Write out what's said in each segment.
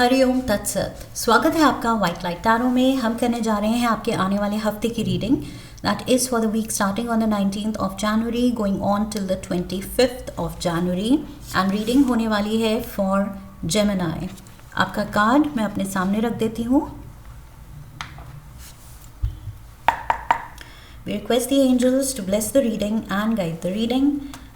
हरिओम तत्सत। स्वागत है आपका व्हाइट लाइट टैरो में। हम करने जा रहे हैं आपके आने वाले हफ्ते की reading that is for the week starting on the 19th of January going on till the 25th of January and reading होने वाली है फॉर जेमिनी। आपका कार्ड मैं अपने सामने रख देती हूँ। We request the angels to bless the reading and guide the reading,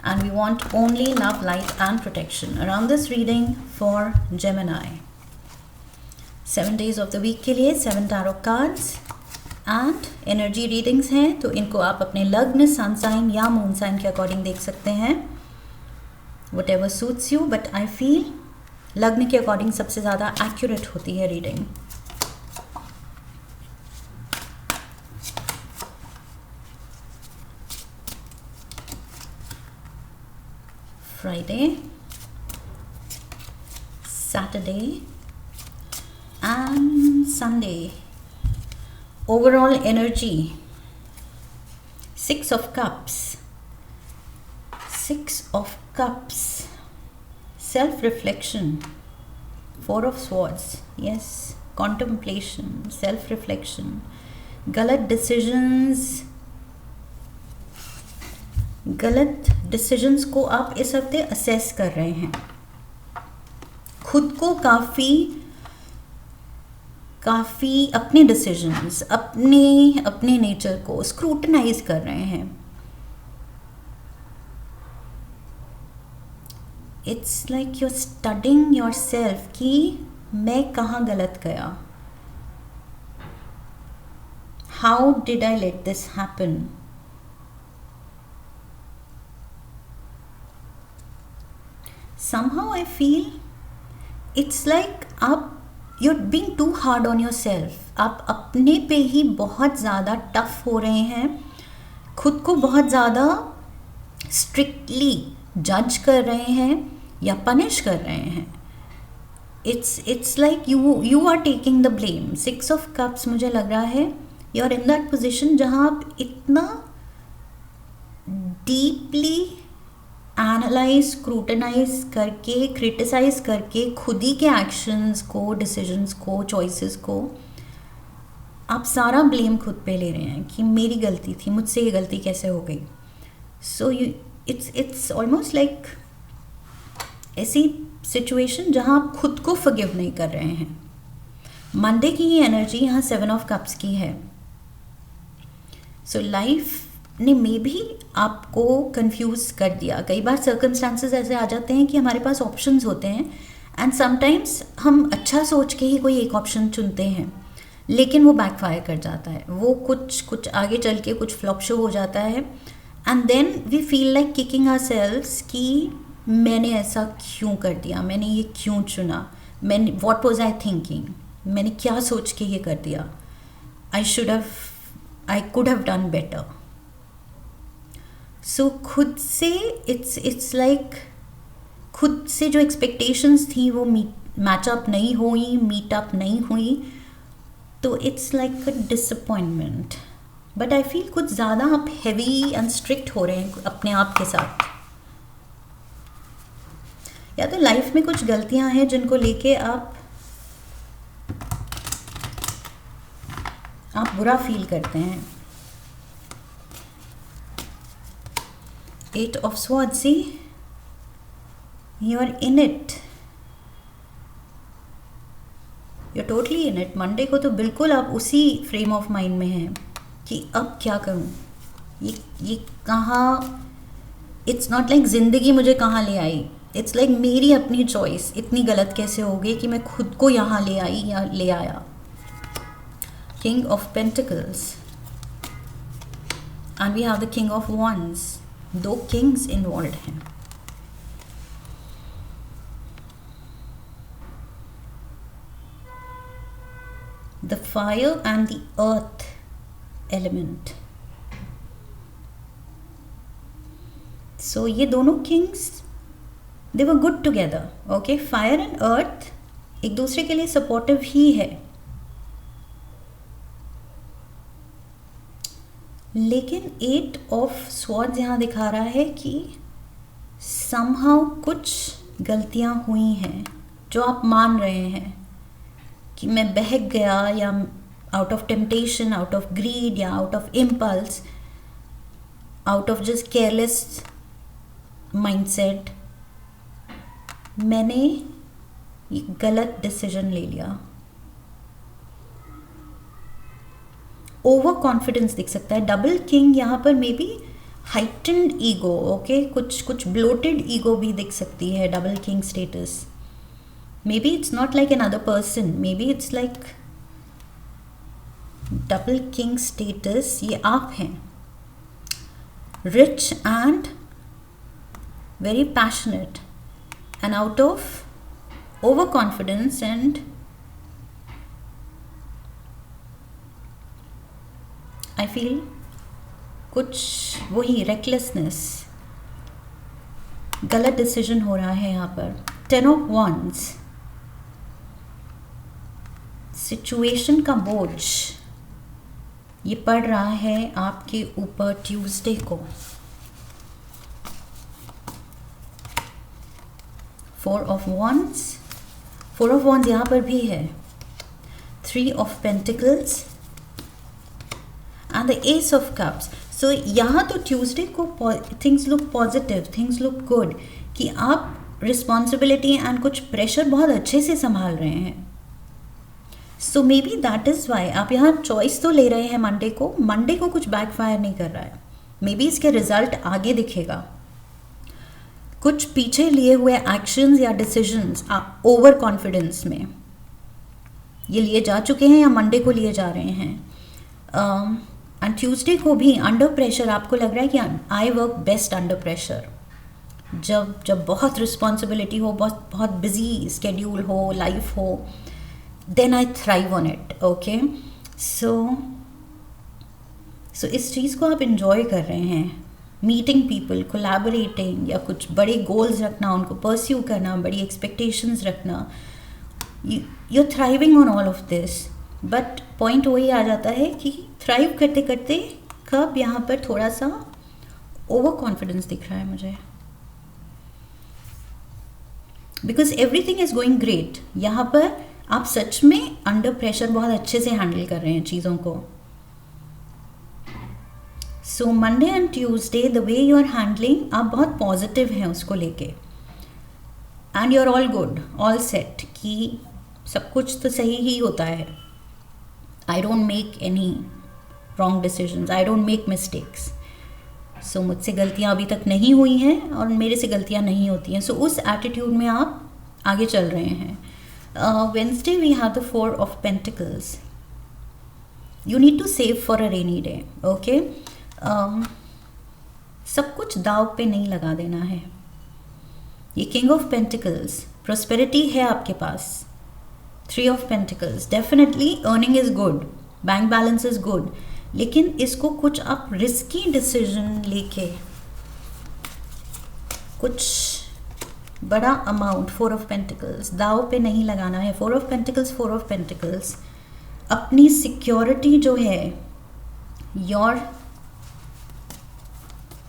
and we want only love, light and protection around this reading for Gemini. 7 days of the week के लिए 7 tarot cards and energy readings हैं, तो इनको आप अपने लग्न, sun sign या moon sign के अकॉर्डिंग देख सकते हैं, whatever suits you, but I feel लग्न के अकॉर्डिंग सबसे ज़्यादा एक्यूरेट होती है reading. Friday, Saturday and Sunday. Overall energy, 6 of Cups, 6 of Cups, self-reflection, 4 of Swords, yes, contemplation, self-reflection, गलत डिसीजंस को आप इस हफ्ते असेस कर रहे हैं, खुद को काफ़ी अपने डिसीजंस, अपने नेचर को स्क्रूटनाइज कर रहे हैं। It's like you are studying yourself कि मैं कहाँ गलत गया, how did I let this happen. Somehow I feel it's like you're being too hard on yourself. आप अपने पे ही बहुत ज़्यादा टफ हो रहे हैं, खुद को बहुत ज़्यादा स्ट्रिक्टली जज कर रहे हैं या पनिश कर रहे हैं। It's like you are taking the blame. 6 of Cups मुझे लग रहा है you're in that position जहाँ आप इतना डीपली एनालाइज, स्क्रूटनाइज करके, क्रिटिसाइज करके खुद ही के एक्शंस को, डिसीजंस को, चॉइसेस को आप सारा ब्लेम खुद पे ले रहे हैं कि मेरी गलती थी, मुझसे ये गलती कैसे हो गई। सो इट्स ऑलमोस्ट लाइक ऐसी सिचुएशन जहाँ आप खुद को फॉरगिव नहीं कर रहे हैं। मंडे की ये एनर्जी यहाँ 7 ऑफ कप्स की है। सो लाइफ ने मे भी आपको कंफ्यूज कर दिया। कई बार सर्कमस्टांसेस ऐसे आ जाते हैं कि हमारे पास ऑप्शंस होते हैं एंड समटाइम्स हम अच्छा सोच के ही कोई एक ऑप्शन चुनते हैं, लेकिन वो बैकफायर कर जाता है, वो कुछ आगे चल के कुछ फ्लॉप शो हो जाता है and then we feel like kicking ourselves कि मैंने ऐसा क्यों कर दिया, मैंने ये क्यों चुना, व्हाट वाज आई थिंकिंग, मैंने क्या सोच के ये कर दिया, I could have done better. So खुद से इट्स लाइक खुद से जो एक्सपेक्टेशंस थी वो मैचअप नहीं हुई, मीटअप नहीं हुई, तो it's like a disappointment. But I feel कुछ ज़्यादा आप हैवी एंड स्ट्रिक्ट हो रहे हैं अपने आप के साथ, या तो लाइफ में कुछ गलतियां हैं जिनको लेके आप बुरा फील करते हैं। 8 of Swords, see, you're in it, you're totally in it। Monday को तो बिल्कुल आप उसी फ्रेम ऑफ माइंड में हैं कि अब क्या करूं, ये कहाँ, इट्स नॉट लाइक जिंदगी मुझे कहाँ ले आई, इट्स लाइक मेरी अपनी चॉइस इतनी गलत कैसे हो गई कि मैं खुद को यहाँ ले आई या ले आया। King of pentacles and we have the king of wands. 2 kings involve हैं। The fire and the earth element. So ये दोनों kings they were good together. Okay, fire and earth एक दूसरे के लिए सपोर्टिव ही है, लेकिन 8 ऑफ स्वॉर्ड्स यहाँ दिखा रहा है कि समहाउ कुछ गलतियाँ हुई हैं जो आप मान रहे हैं, कि मैं बहक गया, या out of temptation, out of greed, या out of impulse, out of just careless mindset मैंने ये गलत डिसीजन ले लिया। ओवर कॉन्फिडेंस दिख सकता है। डबल किंग यहाँ पर मे बी हाइटन्ड ईगो, ओके, कुछ ब्लोटेड ईगो भी दिख सकती है double king status. May be it's not like another person, may be it's like double king status ये आप हैं, rich and very passionate, and out of overconfidence and I feel कुछ वही recklessness, गलत डिसीजन हो रहा है यहाँ पर। 10 of Wands, सिचुएशन का बोझ ये पड़ रहा है आपके ऊपर ट्यूसडे को। 4 of Wands यहाँ पर भी है, 3 of Pentacles and the Ace of Cups। सो यहाँ तो ट्यूसडे को things look positive, things look good, कि आप रिस्पॉन्सिबिलिटी एंड कुछ प्रेशर बहुत अच्छे से संभाल रहे हैं। So maybe that is why आप यहाँ चॉइस तो ले रहे हैं मंडे को कुछ बैकफायर नहीं कर रहा है। मे बी इसके रिजल्ट आगे दिखेगा। कुछ पीछे लिए हुए एक्शंस या डिसीजंस आप ओवर कॉन्फिडेंस में ये लिए जा चुके हैं या मंडे को लिए जा रहे हैं। एंड ट्यूसडे को भी अंडर प्रेशर आपको लग रहा है कि I work best under pressure. जब बहुत रिस्पॉन्सिबिलिटी हो, बहुत बिजी स्केड्यूल हो, लाइफ हो, then I thrive on it. Okay, so इस चीज़ को आप इंजॉय कर रहे हैं। मीटिंग पीपल, कोलैबोरेटिंग, या कुछ बड़े गोल्स रखना, उनको परस्यू करना, बड़ी एक्सपेक्टेशंस रखना, you thriving on all of this. But point वही आ जाता है कि थ्राइव करते करते कब यहाँ पर थोड़ा सा ओवर कॉन्फिडेंस दिख रहा है मुझे, because everything is going great. यहाँ पर आप सच में अंडर प्रेशर बहुत अच्छे से हैंडल कर रहे हैं चीज़ों को। So Monday and Tuesday the way you are handling, आप बहुत पॉजिटिव हैं उसको लेके, and you are all good, all set, कि सब कुछ तो सही ही होता है। I don't make any wrong decisions, I don't make mistakes. So मुझसे गलतियाँ अभी तक नहीं हुई हैं और मेरे से गलतियाँ नहीं होती हैं। सो उस एटीट्यूड में आप आगे चल रहे हैं। Wednesday we have the 4 of Pentacles. You need to save for a rainy day. Okay, सब कुछ दाव पे नहीं लगा देना है। ये King of Pentacles, prosperity है आपके पास। 3 of Pentacles, definitely earning is good, bank balance is good, लेकिन इसको कुछ आप रिस्की डिसीजन लेके कुछ बड़ा अमाउंट 4 ऑफ पेंटिकल्स दाव पे नहीं लगाना है। 4 ऑफ पेंटिकल्स, 4 ऑफ पेंटिकल्स, अपनी सिक्योरिटी जो है, योर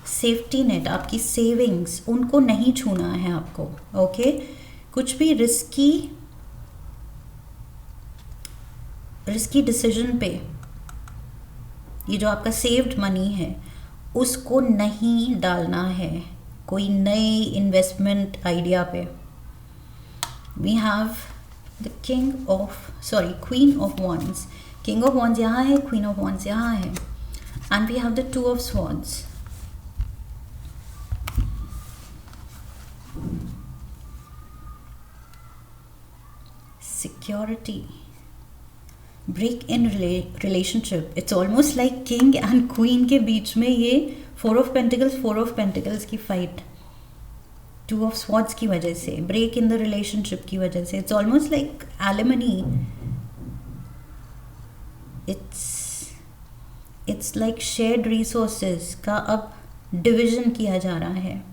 सेफ्टी नेट, आपकी सेविंग्स, उनको नहीं छूना है आपको। ओके, कुछ भी रिस्की डिसीजन पे, ये जो आपका सेव्ड मनी है उसको नहीं डालना है कोई नई इन्वेस्टमेंट आइडिया पे। We have the queen of wands. King of wands यहाँ है, क्वीन ऑफ वॉन्ड्स यहाँ है, and we have the 2 of swords. Security, break in relationship, it's almost like king and queen के बीच में ये 4 ऑफ पेंटिकल्स, 4 ऑफ पेंटिकल्स की fight 2 of swords की वजह से, ब्रेक इन द रिलेशनशिप की वजह से। It's almost like alimony, it's like shared resources का अब डिविजन किया जा रहा है।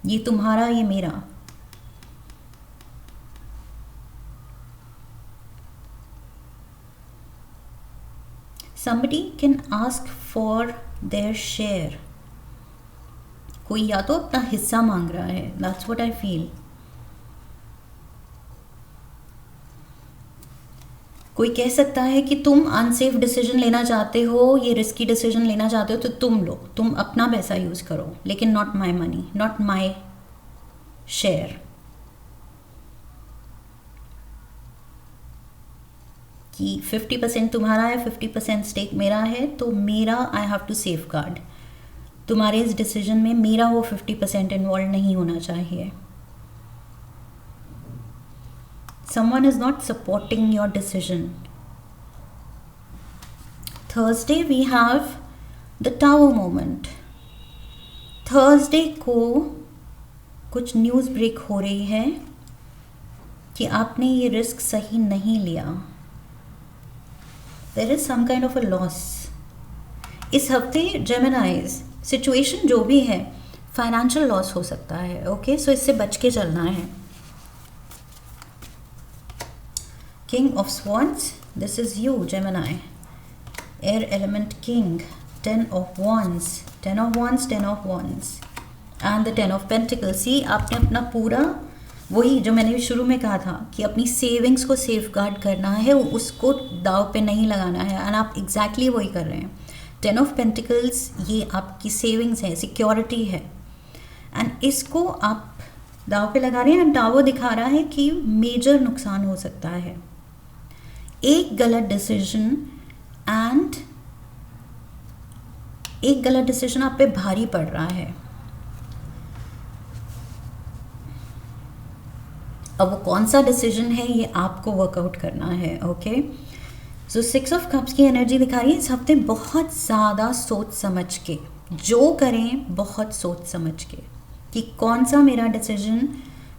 ये तुम्हारा, ये मेरा। Somebody can ask for their share कोई या तो अपना हिस्सा मांग रहा है, दैट्स व्हाट आई फील। कोई कह सकता है कि तुम अनसेफ डिसीजन लेना चाहते हो, ये रिस्की डिसीजन लेना चाहते हो तो तुम लो, तुम अपना पैसा यूज़ करो, लेकिन not my money, not my share. कि 50% तुम्हारा है, 50% स्टेक मेरा है, तो मेरा I have to safeguard. तुम्हारे इस डिसीजन में मेरा वो 50% इन्वॉल्व नहीं होना चाहिए। Someone is not supporting your decision. Thursday we have the Tower moment. Thursday को कुछ न्यूज़ ब्रेक हो रही है कि आपने ये रिस्क सही नहीं लिया। There is some kind of a loss. इस हफ्ते जेमिनाइज सिचुएशन जो भी है, फाइनेंशियल लॉस हो सकता है। ओके, सो इससे बच के चलना है। King of Swords, this is you, Gemini. Air element king, 10 of Wands, 10 of Wands, 10 of Wands, and the 10 of Pentacles. See, आपने अपना पूरा वही जो मैंने शुरू में कहा था कि अपनी सेविंग्स को सेफ गार्ड करना है, उसको दाव पे नहीं लगाना है, एंड आप एग्जैक्टली वही कर रहे हैं। 10 ऑफ पेंटिकल्स ये आपकी सेविंग्स है, सिक्योरिटी है, एंड इसको आप दाव पे लगा रहे हैं। एंड टावर दिखा रहा है कि मेजर नुकसान हो सकता है, एक गलत डिसीजन, एंड एक गलत डिसीजन आप पे भारी पड़ रहा है। अब वो कौन सा डिसीजन है ये आपको वर्कआउट करना है। ओके, सो 6 ऑफ कप्स की एनर्जी दिखा रही है इस हफ्ते बहुत ज़्यादा सोच समझ के जो करें, बहुत सोच समझ के कि कौन सा मेरा डिसीजन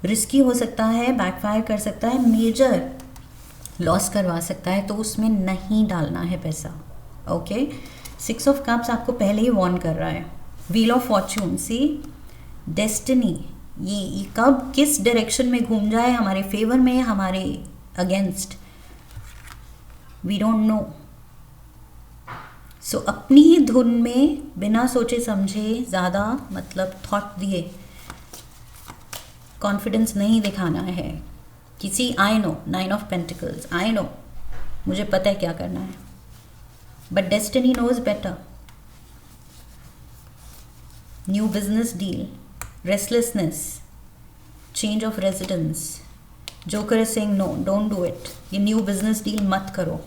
रिस्की हो सकता है, बैकफायर कर सकता है, मेजर लॉस करवा सकता है, तो उसमें नहीं डालना है पैसा। ओके, 6 ऑफ कप्स आपको पहले ही वॉर्न कर रहा है। Wheel of fortune, see destiny, ये कब किस डायरेक्शन में घूम जाए, हमारे फेवर में, हमारे अगेंस्ट, वी डोंट नो। सो अपनी ही धुन में बिना सोचे समझे, ज़्यादा मतलब थॉट दिए कॉन्फिडेंस नहीं दिखाना है। किसी I know, 9 of pentacles, I know, मुझे पता है क्या करना है, but destiny knows better. New business deal, restlessness, change of residence, joker is saying no, don't do it, ये न्यू बिजनेस डील मत करो।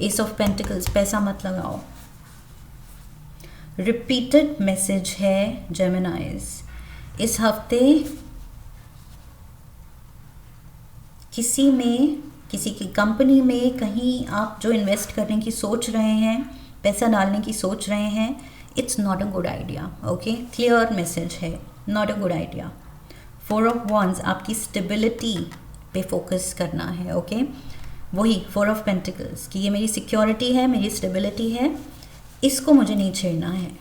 एस ऑफ पेंटिकल्स, पैसा मत लगाओ। रिपीटेड मैसेज है जेमिनाइज, इस हफ्ते किसी में, किसी की कंपनी में, कहीं आप जो इन्वेस्ट करने की सोच रहे हैं, पैसा डालने की सोच रहे हैं, it's not a good idea. Okay, clear message है, not a good idea. 4 of wands, आपकी स्टेबिलिटी पे फोकस करना है। ओके, वही 4 ऑफ पेंटिकल्स कि ये मेरी सिक्योरिटी है, मेरी स्टेबिलिटी है, इसको मुझे नहीं छेड़ना है।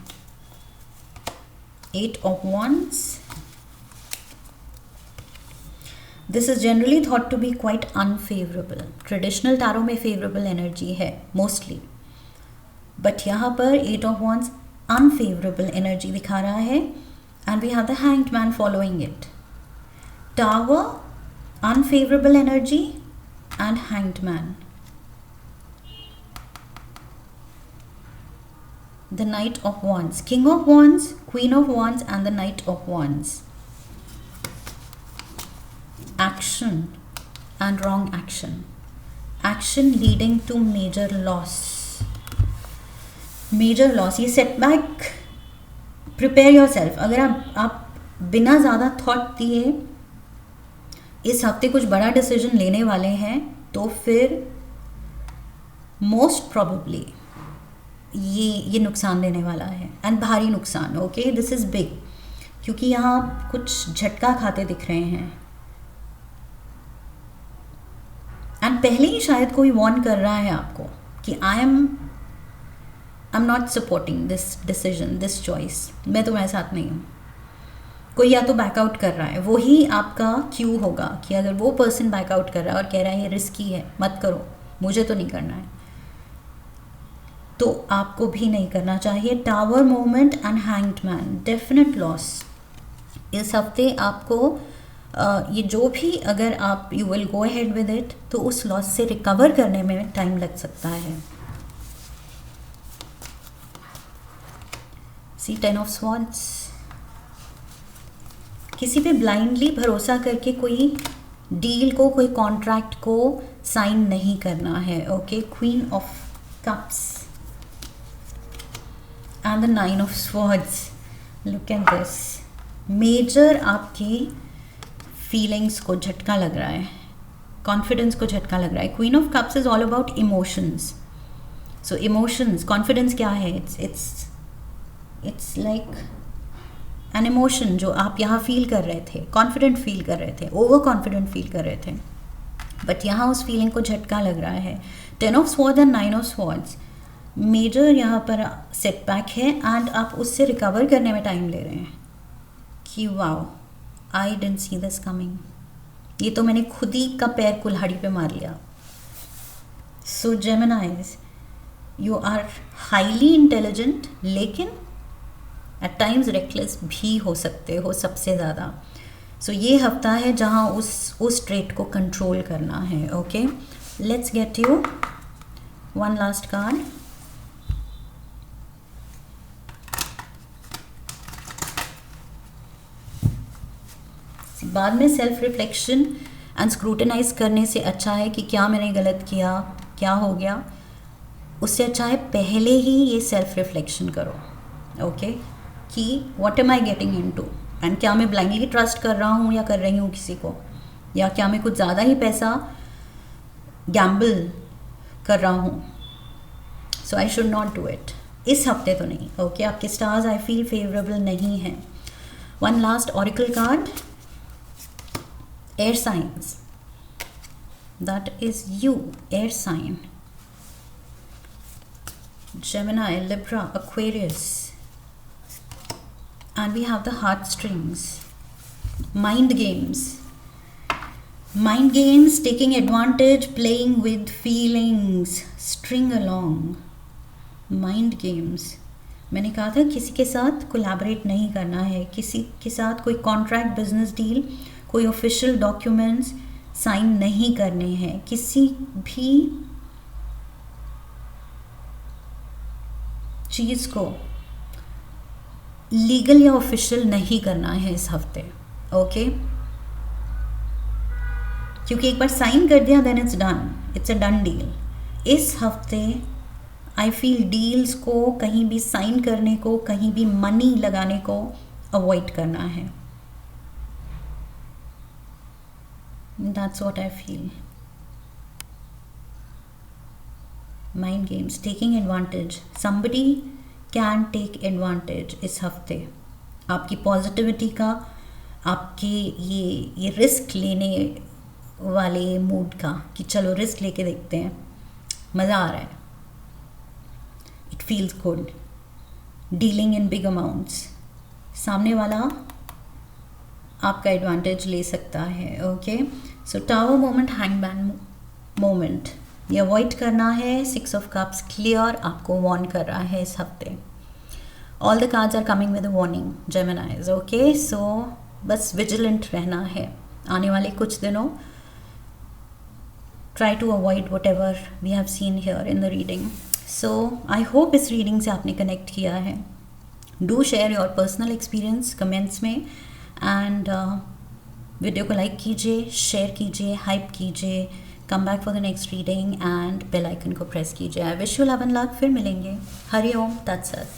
8 of wands, this is generally thought to be quite unfavourable. Traditional tarot में फेवरेबल एनर्जी है मोस्टली, बट यहाँ पर 8 ऑफ वॉन्ड्स अनफेवरेबल एनर्जी दिखा रहा है, and we have the hanged man following it. Tower unfavourable energy and hanged man. The knight of wands, king of wands, queen of wands and the knight of wands. Action and wrong action. Action leading to major loss. Major loss, ये setback, prepare yourself। अगर आप बिना ज़्यादा thought दिए इस हफ्ते कुछ बड़ा डिसीजन लेने वाले हैं, तो फिर मोस्ट प्रॉबेबली ये नुकसान देने वाला है, एंड भारी नुकसान। ओके, दिस इज़ बिग, क्योंकि यहाँ आप कुछ झटका खाते दिख रहे हैं, एंड पहले ही शायद कोई वार्न कर रहा है आपको कि I am not supporting this decision, this choice, मैं तुम्हारे साथ नहीं हूँ। कोई या तो बैकआउट कर रहा है, वो ही आपका क्यू होगा कि अगर वो पर्सन बैकआउट कर रहा है और कह रहा है ये रिस्की है, मत करो, मुझे तो नहीं करना है, तो आपको भी नहीं करना चाहिए। Tower moment and hanged man, definite loss. इस हफ्ते आपको ये जो भी, अगर आप you will go ahead with it, तो उस लॉस से रिकवर करने में टाइम लग सकता है। सी 10 ऑफ स्वॉर्ड्स, किसी पे ब्लाइंडली भरोसा करके कोई डील को, कोई कॉन्ट्रैक्ट को साइन नहीं करना है। Okay, queen of cups and the 9 of swords. Look at this, major आपकी फीलिंग्स को झटका लग रहा है, कॉन्फिडेंस को झटका लग रहा है। Queen of cups is all about emotions. So emotions, confidence क्या है? इट्स लाइक एन इमोशन जो आप यहाँ फील कर रहे थे, कॉन्फिडेंट फील कर रहे थे, ओवर कॉन्फिडेंट फील कर रहे थे, बट यहाँ उस फीलिंग को झटका लग रहा है। 10 of swords and 9 of swords, major यहाँ पर सेटबैक है एंड आप उससे रिकवर करने में टाइम ले रहे हैं कि wow, I didn't see this coming, ये तो मैंने खुद ही का पैर कुल्हाड़ी पे मार लिया। So Geminis, you are highly intelligent, लेकिन एट टाइम्स रेकलेस भी हो सकते हो सबसे ज़्यादा। सो ये हफ्ता है जहाँ उस ट्रेट को कंट्रोल करना है। Okay, let's get you one last card. बाद में सेल्फ रिफ्लेक्शन एंड स्क्रूटनाइज करने से अच्छा है कि क्या मैंने गलत किया, क्या हो गया, उससे अच्छा है पहले ही ये सेल्फ रिफ्लेक्शन करो। ओके, कि what am I getting into, and क्या मैं ब्लाइंडली ट्रस्ट कर रहा हूँ या कर रही हूँ किसी को, या क्या मैं कुछ ज़्यादा ही पैसा गैम्बल कर रहा हूँ। So I should not do it. इस हफ्ते तो नहीं। ओके, आपके स्टार्स आई फील फेवरेबल नहीं हैं। One last oracle card, air signs, that is you, air sign, Gemini, Libra, Aquarius, and we have the heartstrings. Mind games, taking advantage, playing with feelings, string along, mind games। मैंने कहा था किसी के साथ collaborate नहीं करना है, किसी के साथ कोई कॉन्ट्रैक्ट, बिजनेस डील, कोई ऑफिशियल डॉक्यूमेंट्स साइन नहीं करने हैं, किसी भी चीज़ को लीगल या ऑफिशियल नहीं करना है इस हफ्ते। ओके, क्योंकि एक बार साइन कर दिया then it's done, it's a done deal. इस हफ्ते आई फील डील्स को, कहीं भी साइन करने को, कहीं भी मनी लगाने को अवॉइड करना है। That's what I feel. Mind games, taking advantage. Somebody can take advantage इस हफ्ते आपकी पॉजिटिविटी का, आपके ये रिस्क लेने वाले मूड का, कि चलो रिस्क लेके देखते हैं, मज़ा आ रहा है, it feels good, dealing in big amounts. सामने वाला आपका एडवांटेज ले सकता है। Okay, so tower moment, hangman moment, ये अवॉइड करना है। 6 ऑफ कप्स क्लियर आपको वार्न कर रहा है इस हफ्ते। All the cards are coming with a warning, Geminis. Okay, so बस विजिलेंट रहना है आने वाले कुछ दिनों। Try to avoid whatever we have seen here in the reading. So I hope इस रीडिंग से आपने कनेक्ट किया है। Do share your personal experience comments में, एंड वीडियो को लाइक कीजिए, शेयर कीजिए, हाइप कीजिए, come back for the next reading and bell icon को प्रेस कीजिए। I wish you love and luck. फिर मिलेंगे। हरि ओम तत्सत।